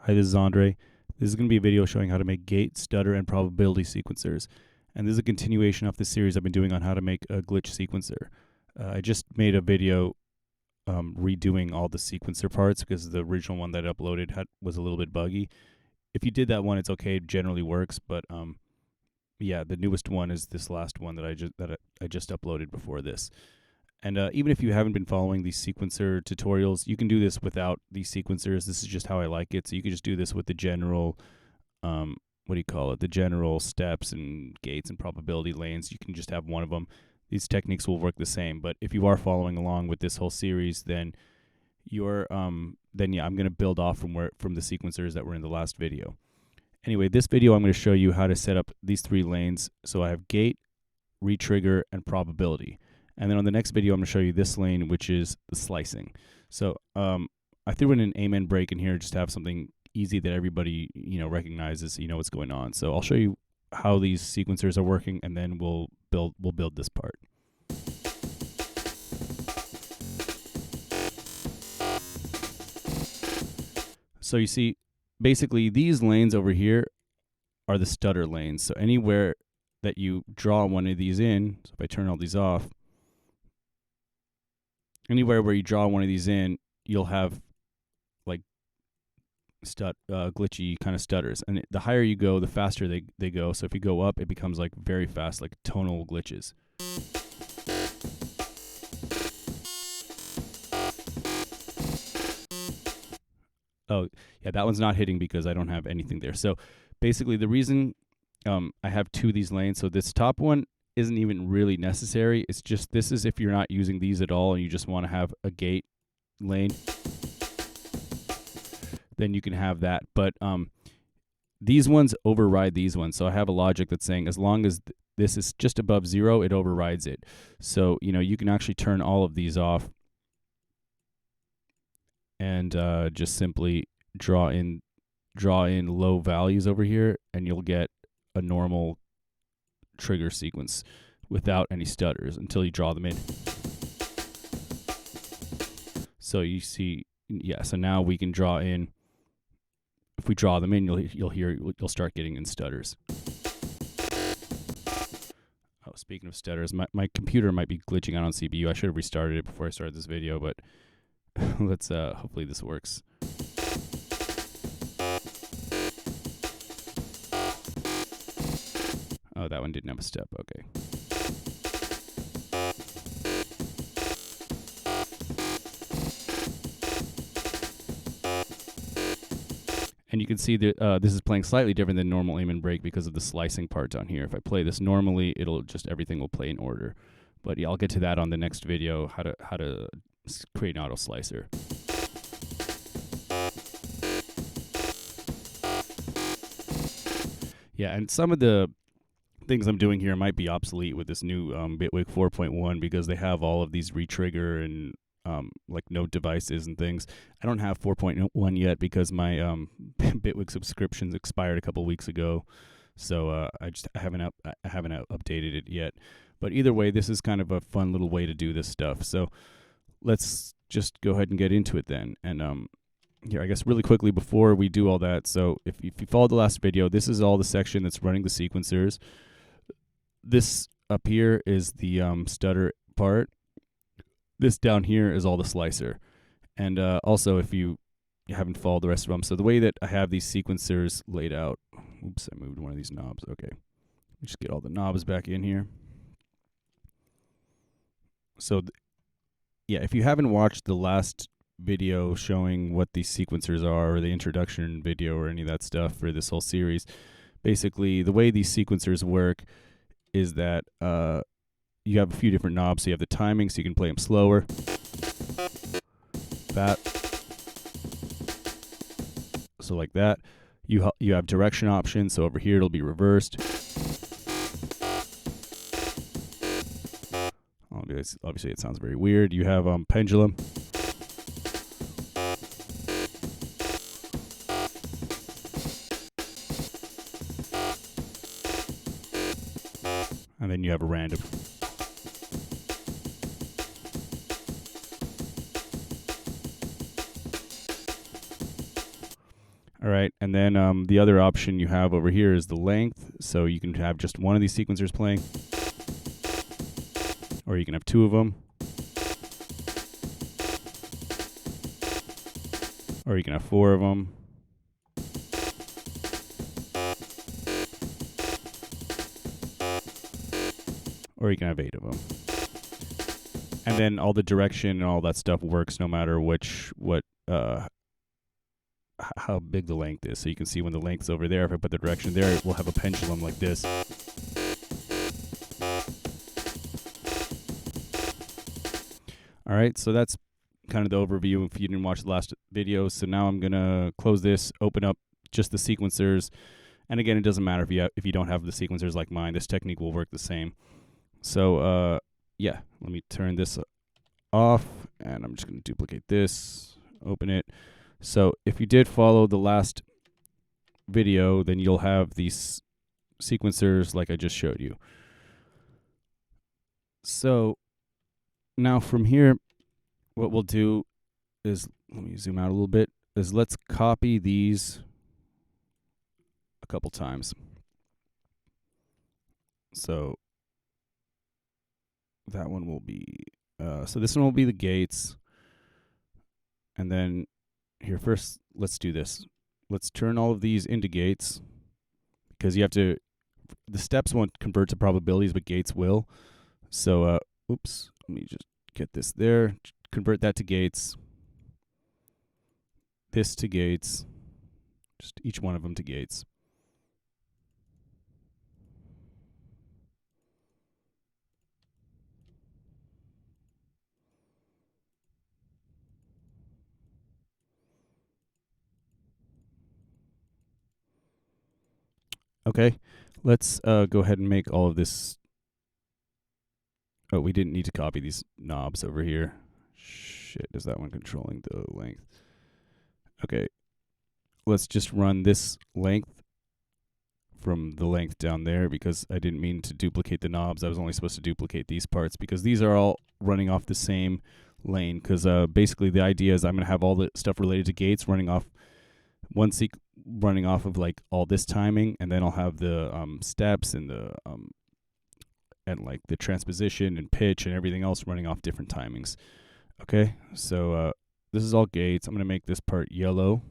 Hi, this is Andre. This is going to be a video showing how to make gate, stutter, and probability sequencers. And this is a continuation of the series I've been doing on how to make a glitch sequencer. I just made a video redoing all the sequencer parts because the original one that I uploaded was a little bit buggy. If you did that one, it's okay. It generally works, but yeah, the newest one is this last one that I just uploaded before this. And even if you haven't been following these sequencer tutorials, you can do this without these sequencers. This is just how I like it. So you can just do this with the general, the general steps and gates and probability lanes. You can just have one of them. These techniques will work the same. But if you are following along with this whole series, then I'm going to build off from the sequencers that were in the last video. Anyway, this video I'm going to show you how to set up these three lanes. So I have gate, retrigger, and probability. And then on the next video, I'm going to show you this lane, which is the slicing. So I threw in an amen break in here just to have something easy that everybody recognizes, so you know what's going on. So I'll show you how these sequencers are working, and then we'll build this part. So you see, basically these lanes over here are the stutter lanes. So anywhere that you draw one of these in, so if I turn all these off, anywhere where you draw one of these in, you'll have like glitchy kind of stutters. And the higher you go, the faster they go. So if you go up, it becomes like very fast, like tonal glitches. Oh, yeah, that one's not hitting because I don't have anything there. So basically the reason I have two of these lanes, so this top one isn't even really necessary. It's just, this is if you're not using these at all and you just want to have a gate lane, then you can have that. But these ones override these ones. So I have a logic that's saying as long as this is just above 0, it overrides it. So, you can actually turn all of these off and just simply draw in low values over here, and you'll get a normal trigger sequence without any stutters until you draw them in. So you see, yeah, so now we can draw in. If we draw them in, you'll start getting in stutters. Oh, speaking of stutters, my computer might be glitching out on CPU. I should have restarted it before I started this video, but let's hopefully this works. Oh, that one didn't have a step. Okay. And you can see that this is playing slightly different than normal aim and break because of the slicing part down here. If I play this normally, everything will play in order. But yeah, I'll get to that on the next video, how to create an auto slicer. Yeah, and some of the things I'm doing here might be obsolete with this new Bitwig 4.1 because they have all of these retrigger and like note devices and things. I don't have 4.1 yet because my Bitwig subscriptions expired a couple weeks ago, so I haven't updated it yet. But either way, this is kind of a fun little way to do this stuff. So let's just go ahead and get into it then. And here, I guess really quickly before we do all that, so if you followed the last video, this is all the section that's running the sequencers. This up here is the stutter part. This down here is all the slicer. And also, if you haven't followed the rest of them, so the way that I have these sequencers laid out, oops, I moved one of these knobs. Okay, just get all the knobs back in here. So yeah, if you haven't watched the last video showing what these sequencers are, or the introduction video, or any of that stuff for this whole series, basically the way these sequencers work is that you have a few different knobs. So you have the timing, so you can play them slower, that, so like that. You have direction options, so over here it'll be reversed. Obviously it sounds very weird. You have pendulum. And then you have a random. All right, and then the other option you have over here is the length. So you can have just one of these sequencers playing, or you can have two of them, or you can have four of them, or you can have eight of them. And then all the direction and all that stuff works no matter how big the length is. So you can see when the length's over there, if I put the direction there, it will have a pendulum like this. All right, so that's kind of the overview if you didn't watch the last video. So now I'm going to close this, open up just the sequencers. And again, it doesn't matter if you don't have the sequencers like mine. This technique will work the same. So, yeah, let me turn this off, and I'm just going to duplicate this, open it. So if you did follow the last video, then you'll have these sequencers like I just showed you. So now from here, what we'll do is, let me zoom out a little bit, is let's copy these a couple times. So that one will be, so this one will be the gates. And then here first, let's do this. Let's turn all of these into gates, because you have to, the steps won't convert to probabilities, but gates will. So, oops, let me just get this there. Convert that to gates. This to gates. Just each one of them to gates. Okay, let's go ahead and make all of this. Oh, we didn't need to copy these knobs over here. Shit, is that one controlling the length? Okay, let's just run this length from the length down there, because I didn't mean to duplicate the knobs. I was only supposed to duplicate these parts, because these are all running off the same lane. Because basically the idea is I'm going to have all the stuff related to gates running off running off of like all this timing, and then I'll have the steps and the and like the transposition and pitch and everything else running off different timings. Okay, so this is all gates. I'm going to make this part yellow.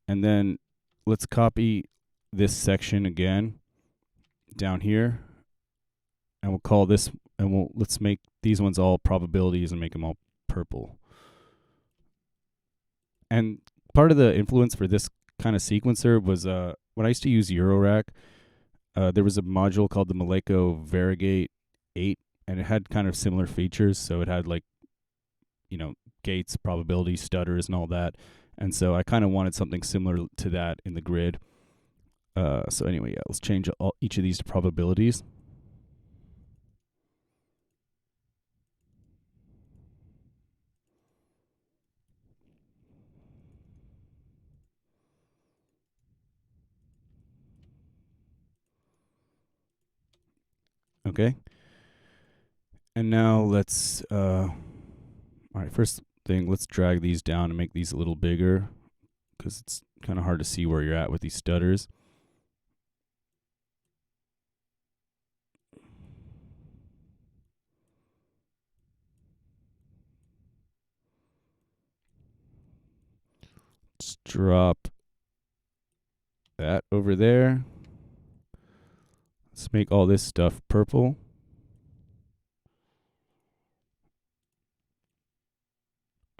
And then let's copy this section again down here. And we'll call this, and let's make these ones all probabilities and make them all purple. And part of the influence for this kind of sequencer was when I used to use Eurorack, there was a module called the Malekko Varigate 8, and it had kind of similar features. So it had like, gates, probability, stutters, and all that. And so I kind of wanted something similar to that in the grid. So anyway, yeah, let's change each of these to probabilities. Okay. And now let's, all right, first thing, let's drag these down and make these a little bigger, because it's kind of hard to see where you're at with these stutters. Let's drop that over there. Let's make all this stuff purple.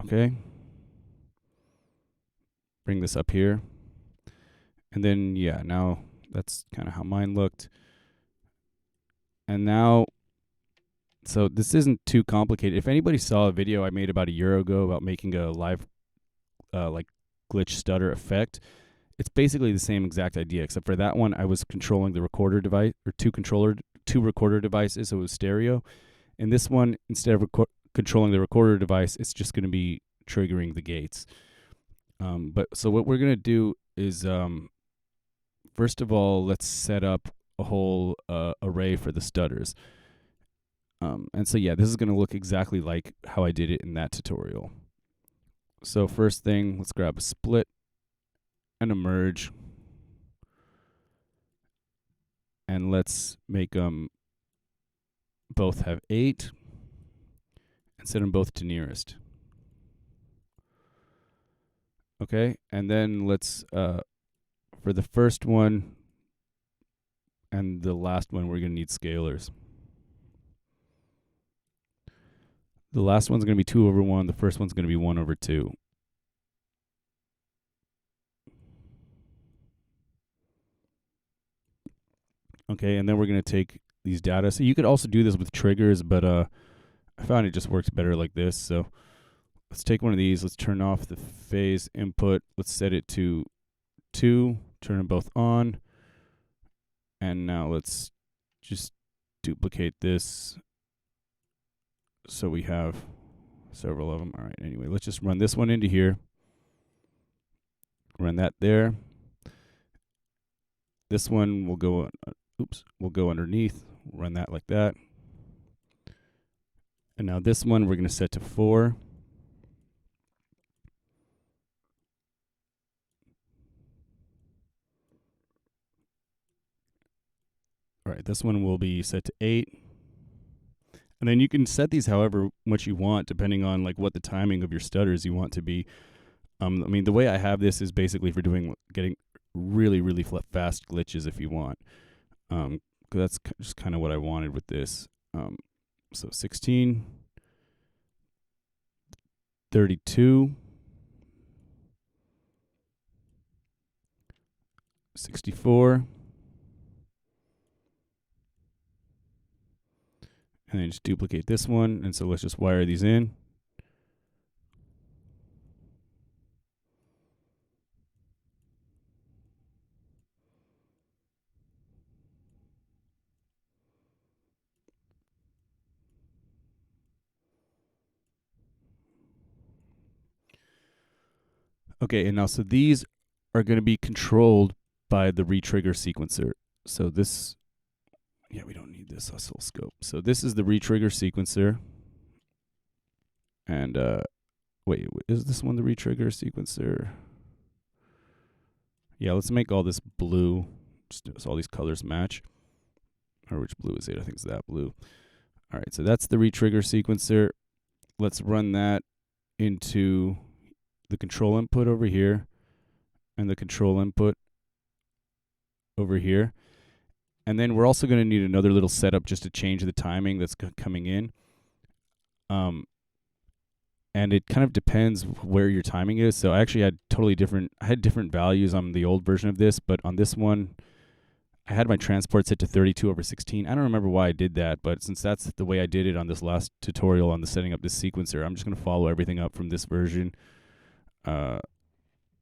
Okay. Bring this up here. And then, yeah, now that's kind of how mine looked. And now, so this isn't too complicated. If anybody saw a video I made about a year ago about making a live, like glitch stutter effect, it's basically the same exact idea, except for that one I was controlling the recorder device, or two recorder devices, so it was stereo. And this one, instead of controlling the recorder device, it's just going to be triggering the gates. But so what we're going to do is, first of all, let's set up a whole array for the stutters. And so, yeah, this is going to look exactly like how I did it in that tutorial. So first thing, let's grab a split, and a merge. And let's make them both have 8 and set them both to nearest. Okay, and then let's, for the first one and the last one, we're going to need scalars. The last one's going to be 2 over 1. The first one's going to be 1 over 2. Okay, and then we're going to take these data. So you could also do this with triggers, but I found it just works better like this. So let's take one of these. Let's turn off the phase input. Let's set it to 2. Turn them both on. And now let's just duplicate this so we have several of them. All right, anyway, let's just run this one into here. Run that there. This one will go, will go underneath. Run that like that. And now this one we're going to set to 4. All right, this one will be set to 8. And then you can set these however much you want, depending on like what the timing of your stutters you want to be. I mean, the way I have this is basically for getting really, really fast glitches if you want. 'Cause that's just kind of what I wanted with this. So 16, 32, 64, and then just duplicate this one. And so let's just wire these in. Okay, and now so these are going to be controlled by the retrigger sequencer. So this, yeah, we don't need this oscilloscope. So this is the retrigger sequencer. And wait, is this one the retrigger sequencer? Yeah, let's make all this blue, just so all these colors match. Or which blue is it? I think it's that blue. All right, so that's the retrigger sequencer. Let's run that into the control input over here and the control input over here. And then we're also going to need another little setup just to change the timing that's coming in. And it kind of depends where your timing is. So I actually had different values on the old version of this, but on this one, I had my transport set to 32 over 16. I don't remember why I did that, but since that's the way I did it on this last tutorial on the setting up this sequencer, I'm just going to follow everything up from this version.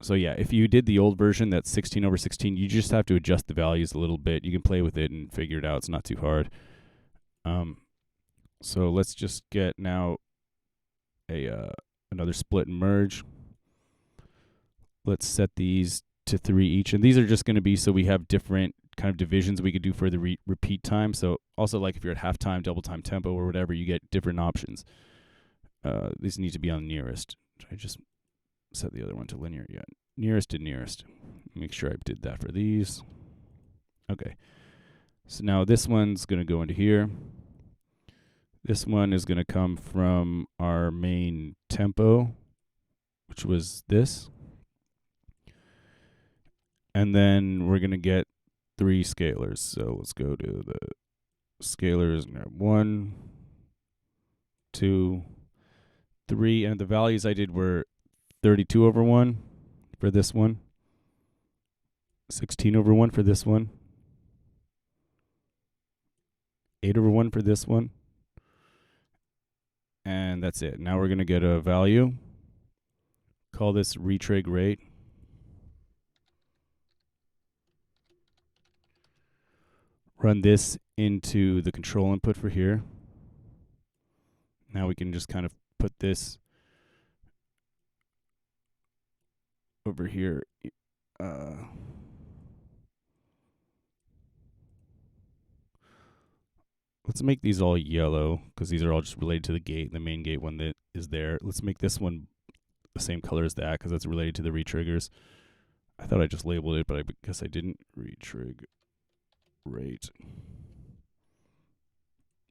So yeah, if you did the old version that's 16 over 16, you just have to adjust the values a little bit. You can play with it and figure it out. It's not too hard. So let's just get now another split and merge. Let's set these to 3 each, and these are just going to be so we have different kind of divisions we could do for the repeat time. So also, like if you're at halftime, double time tempo, or whatever, you get different options. These need to be on nearest. I just set the other one to linear. Yeah, nearest to nearest. Make sure I did that for these. Okay. So now this one's going to go into here. This one is going to come from our main tempo, which was this. And then we're going to get 3 scalars. So let's go to the scalars. 1, 2, 3. And the values I did were 32 over 1 for this one, 16 over 1 for this one, 8 over 1 for this one. And that's it. Now we're going to get a value. Call this retrig rate. Run this into the control input for here. Now we can just kind of put this over here. Let's make these all yellow because these are all just related to the gate, the main gate one that is there. Let's make this one the same color as that because that's related to the retriggers. I thought I just labeled it, but I guess I didn't. Retrig rate.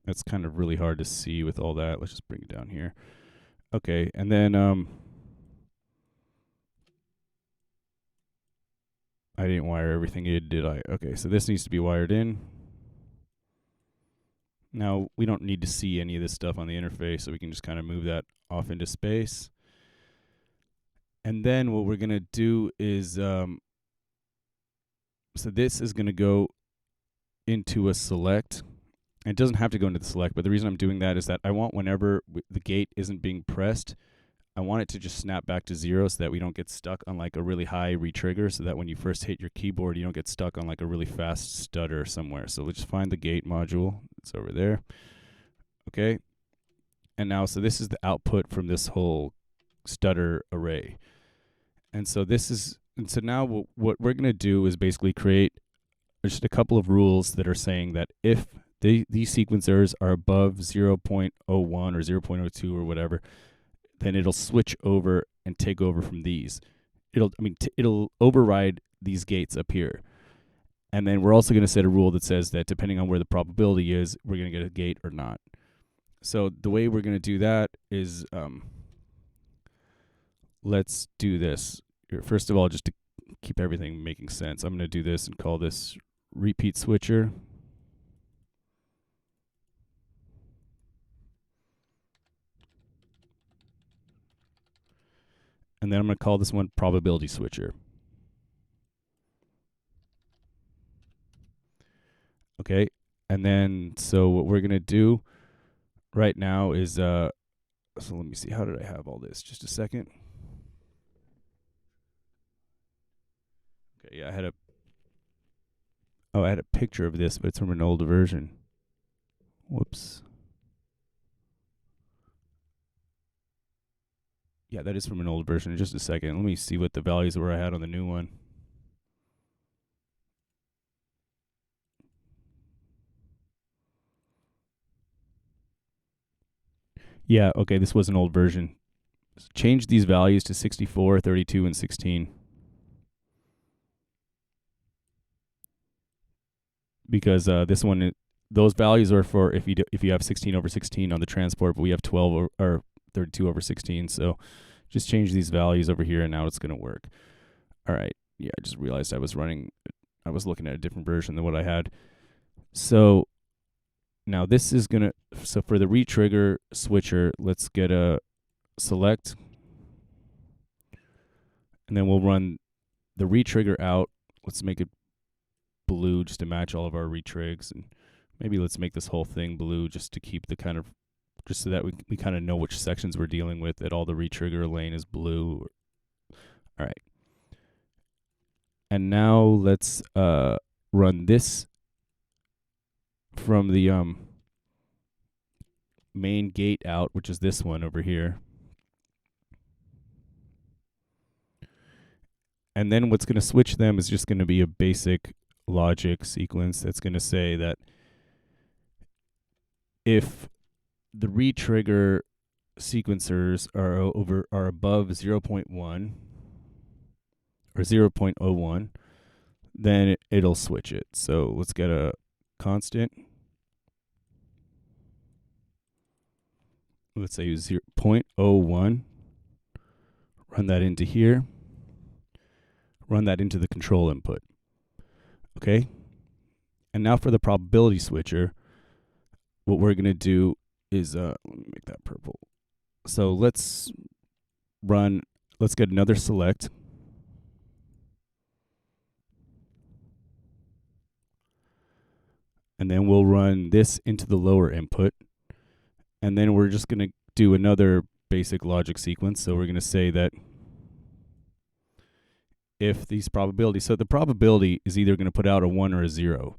That's kind of really hard to see with all that. Let's just bring it down here. Okay, and then I didn't wire everything in, did I? Okay, so this needs to be wired in. Now, we don't need to see any of this stuff on the interface, so we can just kind of move that off into space. And then what we're going to do is, so this is going to go into a select. And it doesn't have to go into the select, but the reason I'm doing that is that I want whenever the gate isn't being pressed, I want it to just snap back to 0 so that we don't get stuck on like a really high retrigger, so that when you first hit your keyboard, you don't get stuck on like a really fast stutter somewhere. So let's just find the gate module. It's over there. Okay. And now, so this is the output from this whole stutter array. And so this is, and so now what we're going to do is basically create just a couple of rules that are saying that if these sequencers are above 0.01 or 0.02 or whatever, then it'll switch over and take over from these. It'll override these gates up here. And then we're also going to set a rule that says that depending on where the probability is, we're going to get a gate or not. So the way we're going to do that is, let's do this. First of all, just to keep everything making sense, I'm going to do this and call this repeat switcher. And then I'm going to call this one probability switcher. Okay, and then so what we're going to do right now is, so let me see, how did I have all this? Just a second. Okay, yeah, I had a picture of this, but it's from an older version. Whoops. Yeah, that is from an old version. In just a second, let me see what the values were I had on the new one. Yeah, okay, this was an old version. Change these values to 64, 32, and 16. Because this one, those values are for if you have 16 over 16 on the transport, but we have 12 or 32 over 16. So just change these values over here, and now it's going to work. All right. Yeah, I just realized I was looking at a different version than what I had. So now this is going to, so for the retrigger switcher, let's get a select. And then we'll run the retrigger out. Let's make it blue just to match all of our retrigs. And maybe let's make this whole thing blue just to keep the kind of, just so that we kind of know which sections we're dealing with, that all the retrigger lane is blue. All right. And now let's run this from the main gate out, which is this one over here. And then what's going to switch them is just going to be a basic logic sequence that's going to say that if the retrigger sequencers are above 0.1 or 0.01, then it'll switch it. So let's get a constant. Let's say 0.01. Run that into here. Run that into the control input. Okay? And now for the probability switcher, what we're going to do is, let me make that purple. So let's get another select. And then we'll run this into the lower input. And then we're just going to do another basic logic sequence. So we're going to say that if these probabilities, so the probability is either going to put out a 1 or a 0.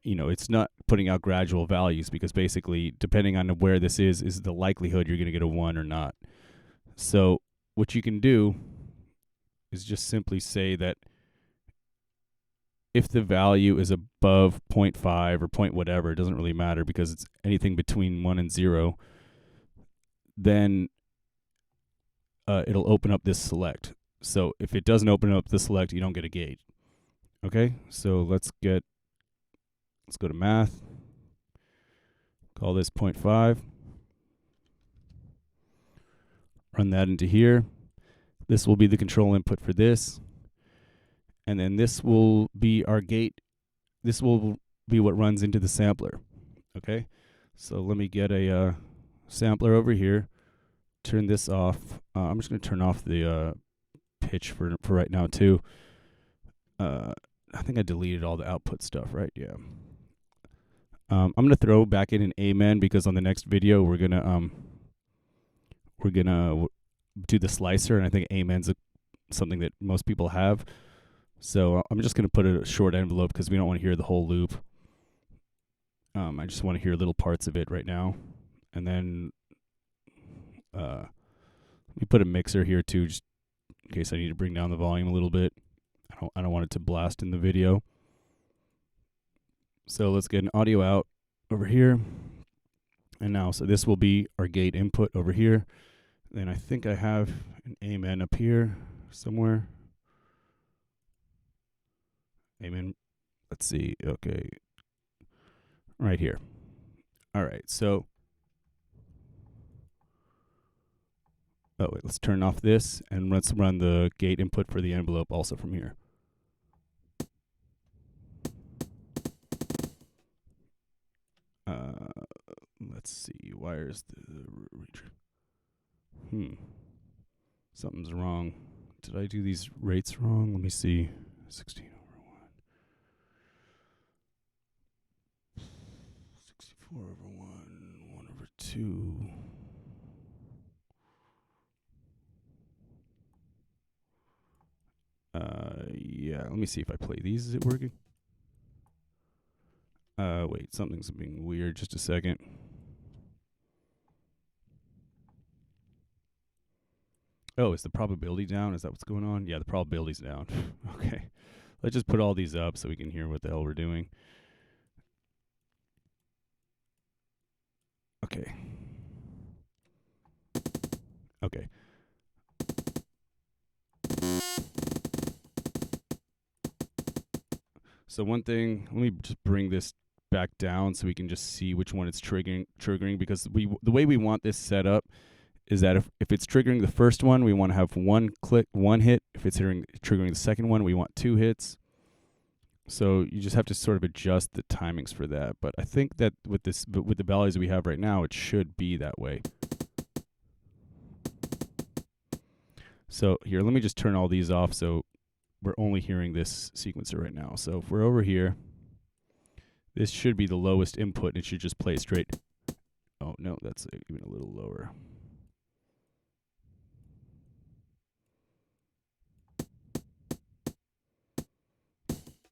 You know, it's not putting out gradual values, because basically, depending on where this is the likelihood you're going to get a 1 or not. So what you can do is just simply say that if the value is above 0.5 or point whatever, it doesn't really matter because it's anything between 1 and 0, then it'll open up this select. So if it doesn't open up the select, you don't get a gate. Okay, so let's go to math. Call this 0.5. Run that into here. This will be the control input for this. And then this will be our gate. This will be what runs into the sampler. Okay, so let me get a sampler over here. Turn this off. I'm just going to turn off the pitch for right now too. I think I deleted all the output stuff, right? Yeah. I'm going to throw back in an amen because on the next video we're going to do the slicer, and I think amen's something that most people have. So I'm just going to put a short envelope because we don't want to hear the whole loop. I just want to hear little parts of it right now. And then let me put a mixer here too, just in case I need to bring down the volume a little bit. I don't want it to blast in the video. So let's get an audio out over here. And now, so this will be our gate input over here. Then I think I have an amen up here somewhere. Amen. Let's see. Okay. Right here. All right. So, oh wait, let's turn off this and let's run the gate input for the envelope also from here. Let's see. Where's the reach? Something's wrong. Did I do these rates wrong? Let me see. 16 over 1. 64 over 1. 1 over 2. Yeah, let me see if I play these. Is it working? Wait, something's being weird. Just a second. Oh, is the probability down? Is that what's going on? Yeah, the probability's down. Okay. Let's just put all these up so we can hear what the hell we're doing. Okay. Okay. So one thing, let me just bring this back down so we can just see which one it's triggering because the way we want this set up is that if it's triggering the first one, we want to have one hit. If it's triggering the second one, we want 2 hits. So you just have to sort of adjust the timings for that. But I think that with the values we have right now, it should be that way. So here, let me just turn all these off so we're only hearing this sequencer right now. So if we're over here, this should be the lowest input. It should just play straight. Oh, no, that's even a little lower.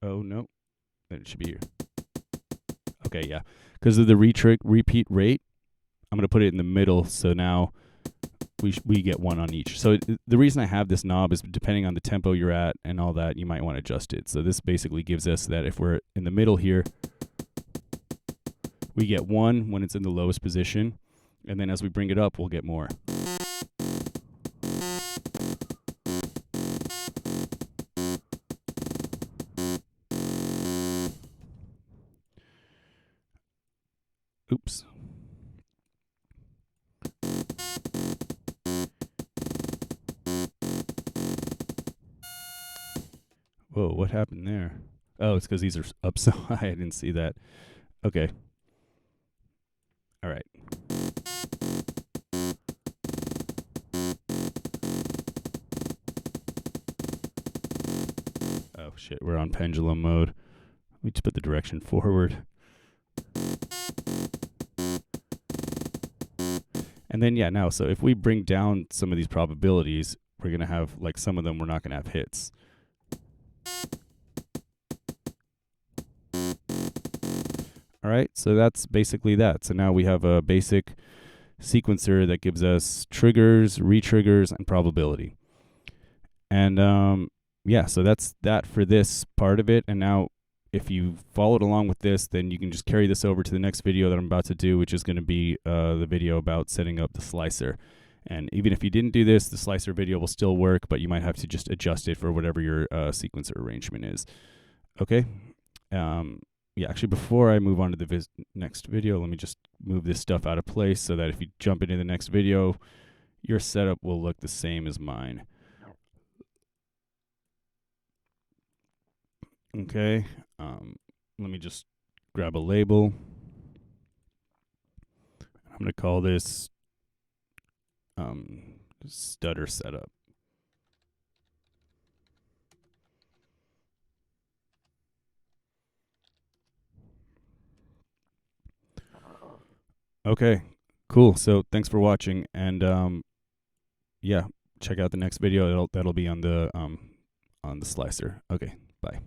Oh, no. Then it should be here. Okay, yeah. Because of the repeat rate, I'm going to put it in the middle, so now we get 1 on each. So the reason I have this knob is depending on the tempo you're at and all that, you might want to adjust it. So this basically gives us that if we're in the middle here, we get 1 when it's in the lowest position, and then as we bring it up, we'll get more. Oops. Whoa, what happened there? Oh, it's because these are up so high. I didn't see that. Okay. All right. Oh, shit. We're on pendulum mode. Let me just put the direction forward. And then, yeah, now, so if we bring down some of these probabilities, we're going to have, like, some of them we're not going to have hits. All right, so that's basically that. So now we have a basic sequencer that gives us triggers, retriggers, and probability. And, yeah, so that's that for this part of it. And now if you followed along with this, then you can just carry this over to the next video that I'm about to do, which is going to be the video about setting up the slicer. And even if you didn't do this, the slicer video will still work, but you might have to just adjust it for whatever your sequencer arrangement is. Okay. Yeah, actually, before I move on to the next video, let me just move this stuff out of place so that if you jump into the next video, your setup will look the same as mine. Okay. Let me just grab a label. I'm going to call this stutter setup. Okay, cool. So thanks for watching, and yeah, check out the next video. That'll be on the slicer. Okay, bye.